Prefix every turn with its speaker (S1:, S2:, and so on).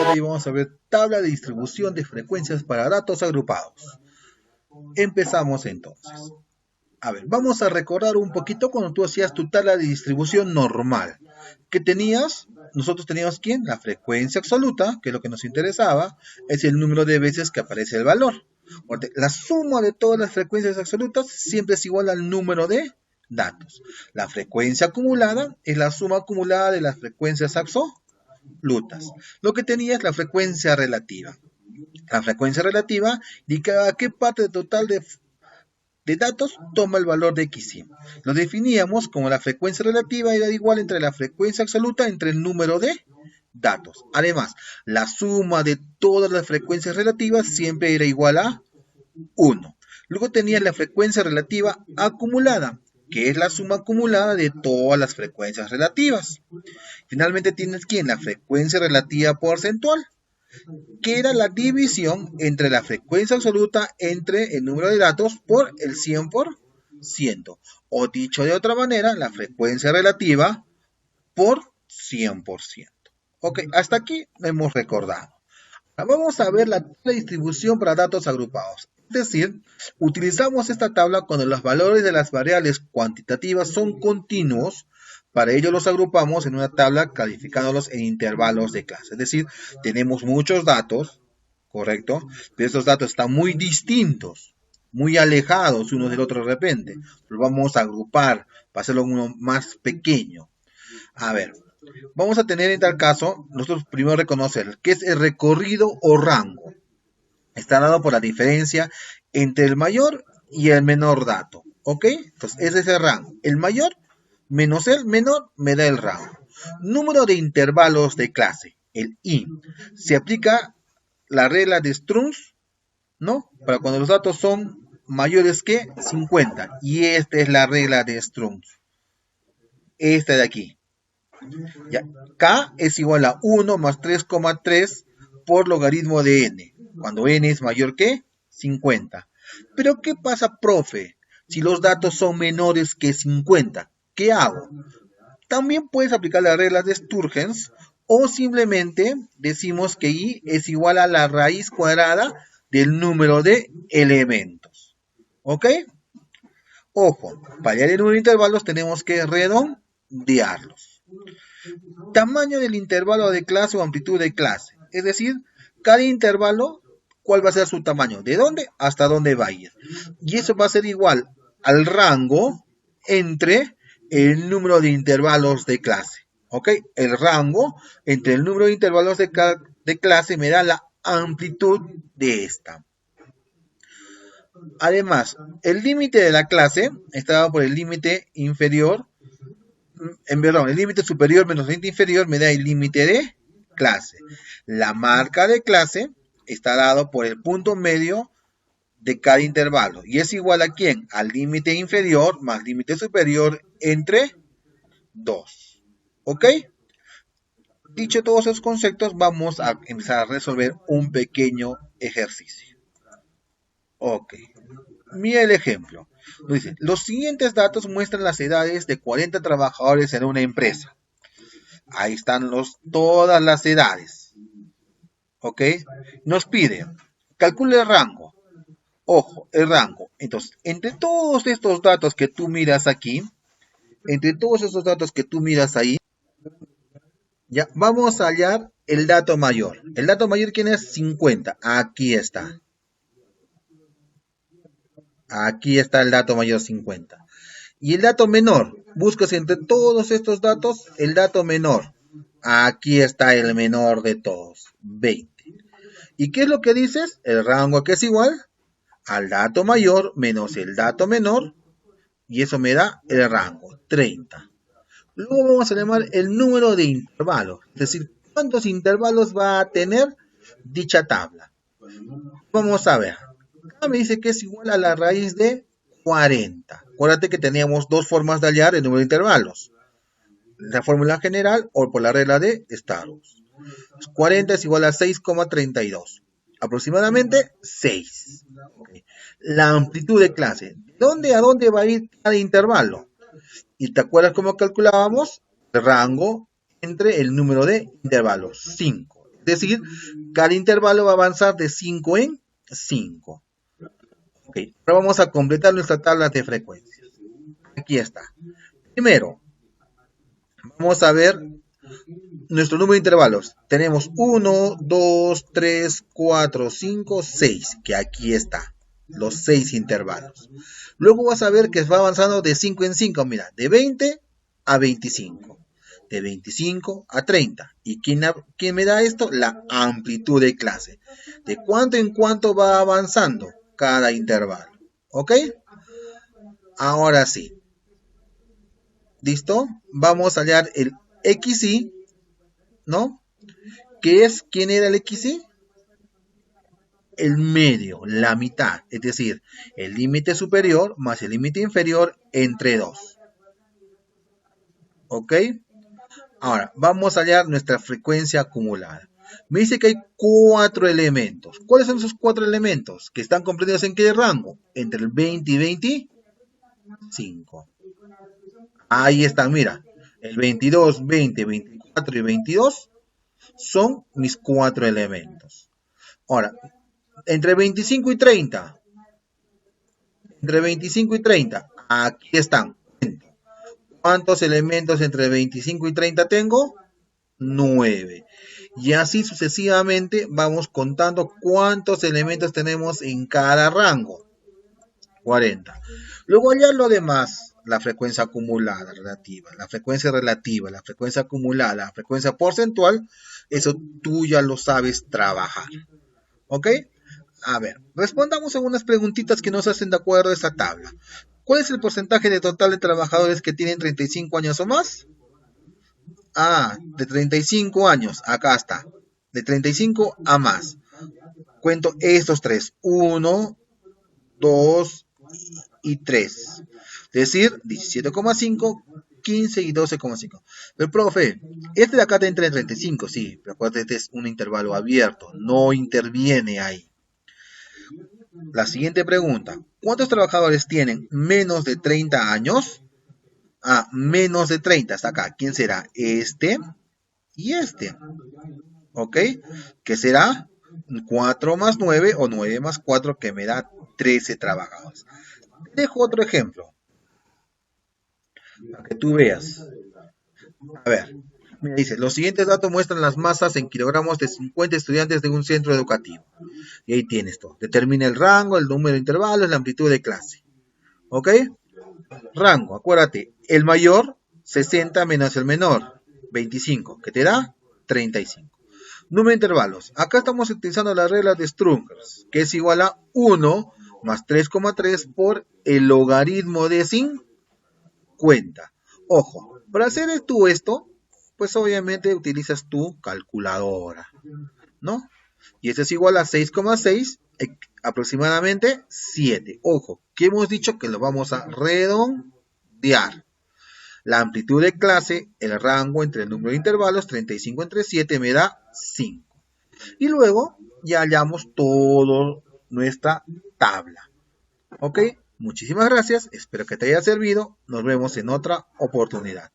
S1: de hoy vamos a ver tabla de distribución de frecuencias para datos agrupados. Empezamos entonces. A ver, vamos a recordar un poquito cuando tú hacías tu tabla de distribución normal. ¿Qué tenías? Nosotros teníamos ¿quién? La frecuencia absoluta, que es lo que nos interesaba, es el número de veces que aparece el valor. La suma de todas las frecuencias absolutas siempre es igual al número de datos. La frecuencia acumulada es la suma acumulada de las frecuencias absolutas. Lo que tenía es la frecuencia relativa. La frecuencia relativa indica qué parte total de datos toma el valor de x. Lo definíamos como la frecuencia relativa era igual entre la frecuencia absoluta entre el número de datos. Además, la suma de todas las frecuencias relativas siempre era igual a 1. Luego tenías la frecuencia relativa acumulada, que es la suma acumulada de todas las frecuencias relativas. Finalmente tienes ¿quién? La frecuencia relativa porcentual, que era la división entre la frecuencia absoluta entre el número de datos por el 100%. O dicho de otra manera, la frecuencia relativa por 100%. Ok, hasta aquí lo hemos recordado. Ahora vamos a ver la distribución para datos agrupados. Es decir, utilizamos esta tabla cuando los valores de las variables cuantitativas son continuos. Para ello los agrupamos en una tabla calificándolos en intervalos de clase. Es decir, tenemos muchos datos, ¿correcto? Pero estos datos están muy distintos, muy alejados unos del otro de repente. Los vamos a agrupar para hacerlo uno más pequeño. A ver, vamos a tener en tal caso, nosotros primero reconocer qué es el recorrido o rango. Está dado por la diferencia entre el mayor y el menor dato. ¿Ok? Entonces, ese es el rango. El mayor menos el menor me da el rango. Número de intervalos de clase, el I. Se aplica la regla de Strunz, ¿no? Para cuando los datos son mayores que 50. Y esta es la regla de Strunz. Esta de aquí. Ya. K es igual a 1 más 3,3 por logaritmo de n. Cuando n es mayor que 50. Pero ¿qué pasa, profe? Si los datos son menores que 50, ¿qué hago? También puedes aplicar las reglas de Sturgeon o simplemente decimos que i es igual a la raíz cuadrada del número de elementos. ¿Ok? Ojo, para hallar el número de intervalos tenemos que redondearlos. Tamaño del intervalo de clase o amplitud de clase. Es decir, cada intervalo, ¿cuál va a ser su tamaño? ¿De dónde hasta dónde va a ir? Y eso va a ser igual al rango entre el número de intervalos de clase. ¿Ok? El rango entre el número de intervalos de clase me da la amplitud de esta. Además, el límite de la clase está dado por el límite inferior, el límite superior menos el límite inferior me da el límite de clase. La marca de clase está dado por el punto medio de cada intervalo. ¿Y es igual a quién? Al límite inferior más límite superior entre 2. ¿Ok? Dicho todos esos conceptos, vamos a empezar a resolver un pequeño ejercicio. Ok. Mira el ejemplo. Dice, los siguientes datos muestran las edades de 40 trabajadores en una empresa. Ahí están todas las edades. ¿Ok? Nos pide, calcule el rango. Ojo, el rango. Entonces, entre todos estos datos que tú miras aquí, ya vamos a hallar el dato mayor. ¿El dato mayor quién es? 50. Aquí está. Aquí está el dato mayor 50. Y el dato menor, buscas entre todos estos datos el dato menor. Aquí está el menor de todos, 20. ¿Y qué es lo que dices? El rango que es igual al dato mayor menos el dato menor. Y eso me da el rango, 30. Luego vamos a llamar el número de intervalos. Es decir, ¿cuántos intervalos va a tener dicha tabla? Vamos a ver. Acá me dice que es igual a la raíz de 40. Acuérdate que teníamos dos formas de hallar el número de intervalos. La fórmula general o por la regla de Stardust. 40 es igual a 6,32. Aproximadamente 6. Okay. La amplitud de clase. ¿De dónde a dónde va a ir cada intervalo? ¿Y te acuerdas cómo calculábamos? El rango entre el número de intervalos. 5. Es decir, cada intervalo va a avanzar de 5 en 5. Ok, ahora vamos a completar nuestra tabla de frecuencias. Aquí está. Primero, vamos a ver nuestro número de intervalos. Tenemos 1, 2, 3, 4, 5, 6, que aquí está. Los 6 intervalos. Luego vas a ver que va avanzando de 5 en 5, mira, de 20 a 25. De 25 a 30. ¿Y quién me da esto? La amplitud de clase. De cuánto en cuánto va avanzando cada intervalo. ¿Ok? Ahora sí. ¿Listo? Vamos a hallar el XY, ¿no? ¿Quién era el XY? El medio, la mitad. Es decir, el límite superior más el límite inferior entre 2. ¿Ok? Ahora, vamos a hallar nuestra frecuencia acumulada. Me dice que hay 4 elementos. ¿Cuáles son esos 4 elementos? Que están comprendidos en qué rango? Entre el 20 y 25. Ahí están, mira. El 22, 20, 24 y 22 son mis 4 elementos. Ahora, entre 25 y 30. Entre 25 y 30. Aquí están. ¿Cuántos elementos entre 25 y 30 tengo? 9. Y así sucesivamente vamos contando cuántos elementos tenemos en cada rango. 40. Luego ya lo demás, la frecuencia acumulada relativa, la frecuencia relativa, la frecuencia acumulada, la frecuencia porcentual, eso tú ya lo sabes trabajar. ¿Ok? A ver, respondamos algunas preguntitas que nos hacen de acuerdo a esta tabla. ¿Cuál es el porcentaje de total de trabajadores que tienen 35 años o más? Ah, de 35 años, acá está. De 35 a más. Cuento estos tres. 1, 2 y 3. Es decir, 17,5, 15 y 12,5. Pero, profe, este de acá entra en 35, sí. Pero acuérdate, este es un intervalo abierto. No interviene ahí. La siguiente pregunta. ¿Cuántos trabajadores tienen menos de 30 años? Ah, menos de 30. Hasta acá. ¿Quién será? Este y este. ¿Ok? ¿Qué será? 4 más 9 o 9 más 4 que me da 13 trabajadores. Dejo otro ejemplo. Para que tú veas. A ver. Me dice, los siguientes datos muestran las masas en kilogramos de 50 estudiantes de un centro educativo. Y ahí tienes todo. Determina el rango, el número de intervalos, la amplitud de clase. ¿Ok? Rango, acuérdate. El mayor, 60 menos el menor, 25. ¿Qué te da? 35. Número de intervalos. Acá estamos utilizando la regla de Strunker, que es igual a 1 más 3,3 por el logaritmo de 50. Ojo, para hacer tú esto, pues obviamente utilizas tu calculadora, ¿no? Y esto es igual a 6,6, aproximadamente 7. Ojo, que hemos dicho que lo vamos a redondear. La amplitud de clase, el rango entre el número de intervalos, 35 entre 7 me da 5. Y luego ya hallamos toda nuestra tabla. ¿Ok? Muchísimas gracias. Espero que te haya servido. Nos vemos en otra oportunidad.